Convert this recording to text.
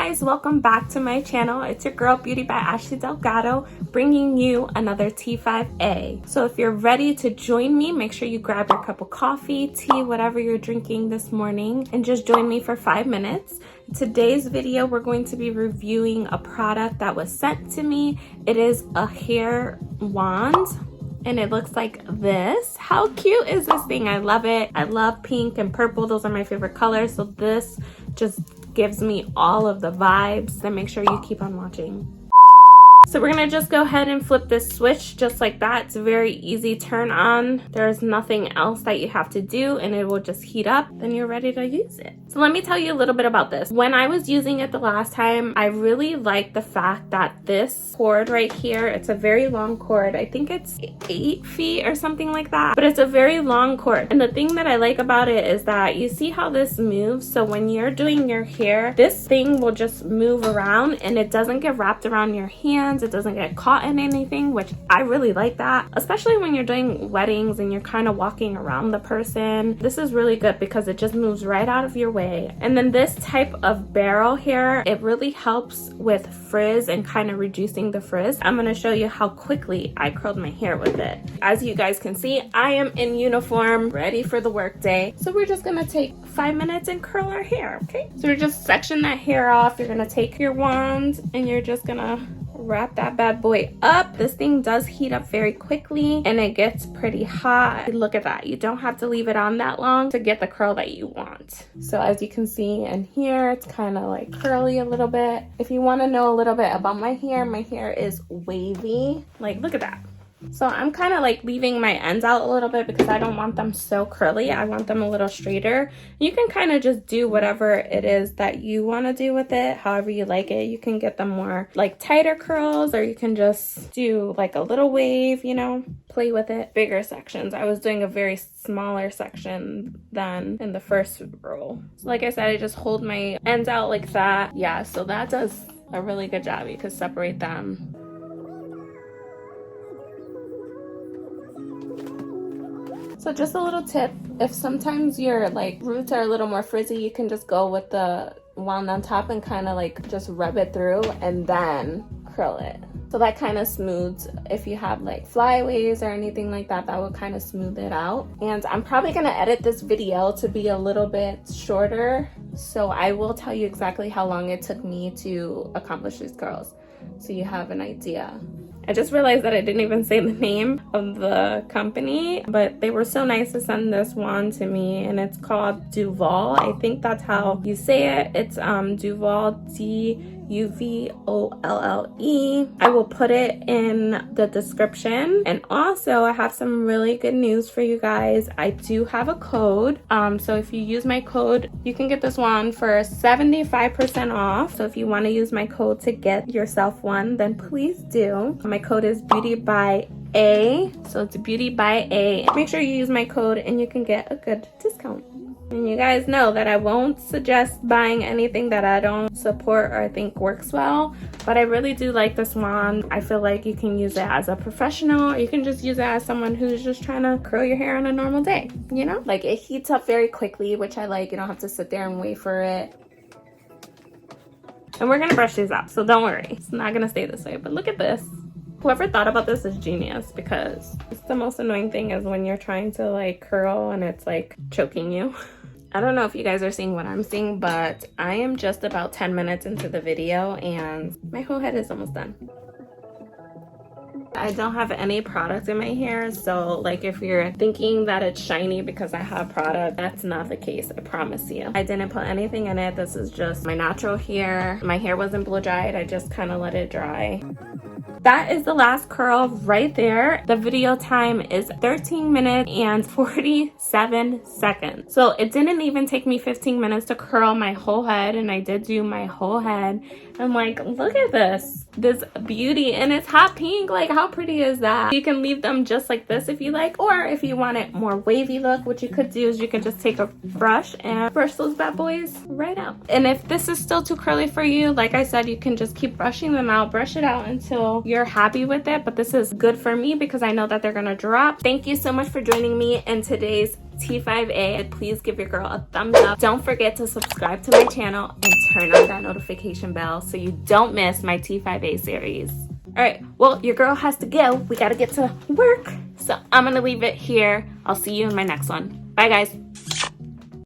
guys, welcome back to my channel. It's your girl Beauty by Ashley Delgado, bringing you another T5A. So if you're ready to join me, make sure you grab your cup of coffee, tea, whatever you're drinking this morning, and just join me for 5 minutes. In today's video, we're going to be reviewing a product that was sent to me. It is a hair wand, and it looks like this. How cute is this thing? I love it. I love pink and purple. Those are my favorite colors. So this just gives me all of the vibes. Then make sure you keep on watching. So we're gonna just go ahead and flip this switch just like that. It's a very easy turn on. There's nothing else that you have to do, and it will just heat up. Then you're ready to use it. So let me tell you a little bit about this. When I was using it the last time, I really liked the fact that this cord right here, it's a very long cord. I think it's 8 feet or something like that, but it's a very long cord. And the thing that I like about it is that you see how this moves. So when you're doing your hair, this thing will just move around and it doesn't get wrapped around your hands. It doesn't get caught in anything, which I really like that, especially when you're doing weddings and you're kind of walking around the person. This is really good because it just moves right out of your way. And then this type of barrel here, it really helps with frizz and kind of reducing the frizz. I'm going to show you how quickly I curled my hair with it. As you guys can see, I am in uniform, ready for the work day. So we're just going to take 5 minutes and curl our hair, okay? So we're just section that hair off. You're going to take your wand and you're just going to wrap that bad boy up. This thing does heat up very quickly and it gets pretty hot. Look at that. You don't have to leave it on that long to get the curl that you want. So as you can see in here, it's kind of like curly a little bit. If you want to know a little bit about my hair is wavy. Like, look at that. So I'm kind of like leaving my ends out a little bit because I don't want them so curly. I want them a little straighter. You can kind of just do whatever it is that you want to do with it, however you like it. You can get them more like tighter curls, or you can just do like a little wave, you know, play with it. Bigger sections. I was doing a very smaller section than in the first roll. So like I said, I just hold my ends out like that. Yeah, so that does a really good job. You could separate them. So just a little tip, if sometimes your like roots are a little more frizzy, you can just go with the wand on top and kind of like just rub it through and then curl it. So that kind of smooths, if you have like flyaways or anything like that, that will kind of smooth it out. And I'm probably gonna edit this video to be a little bit shorter. So I will tell you exactly how long it took me to accomplish these curls, so you have an idea. I just realized that I didn't even say the name of the company, but they were so nice to send this wand to me, and it's called Duvolle. I think that's how you say it. It's Duvolle, D-U-V-O-L-L-E. I will put it in the description. And also, I have some really good news for you guys. I do have a code. So if you use my code, you can get this wand for 75% off. So if you want to use my code to get yourself one, then please do. My code is Beauty by A. So it's Beauty by A. Make sure you use my code and you can get a good discount. And you guys know that I won't suggest buying anything that I don't support or I think works well, but I really do like this wand. I feel like you can use it as a professional, or you can just use it as someone who's just trying to curl your hair on a normal day, you know? Like, it heats up very quickly, which I like. You don't have to sit there and wait for it. And we're gonna brush these out, so don't worry. It's not gonna stay this way, but look at this. Whoever thought about this is genius, because it's the most annoying thing is when you're trying to like curl and it's like choking you. I don't know if you guys are seeing what I'm seeing, but I am just about 10 minutes into the video and my whole head is almost done. I don't have any product in my hair, so like if you're thinking that it's shiny because I have product, that's not the case, I promise you. I didn't put anything in it. This is just my natural hair. My hair wasn't blow dried. I just kind of let it dry. That is the last curl right there. The video time is 13 minutes and 47 seconds. So it didn't even take me 15 minutes to curl my whole head, and I did do my whole head. I'm like, look at this beauty, and it's hot pink. Like, how pretty is that? You can leave them just like this if you like, or if you want it more wavy look, what you could do is you could just take a brush and brush those bad boys right out. And if this is still too curly for you, like I said, you can just keep brushing them out, brush it out until you're happy with it. But this is good for me because I know that they're gonna drop. Thank you so much for joining me in today's T5A. Please give your girl a thumbs up. Don't forget to subscribe to my channel and turn on that notification bell so you don't miss my T5A series. All right, well, your girl has to go. We gotta get to work. So I'm gonna leave it here. I'll see you in my next one. Bye, guys.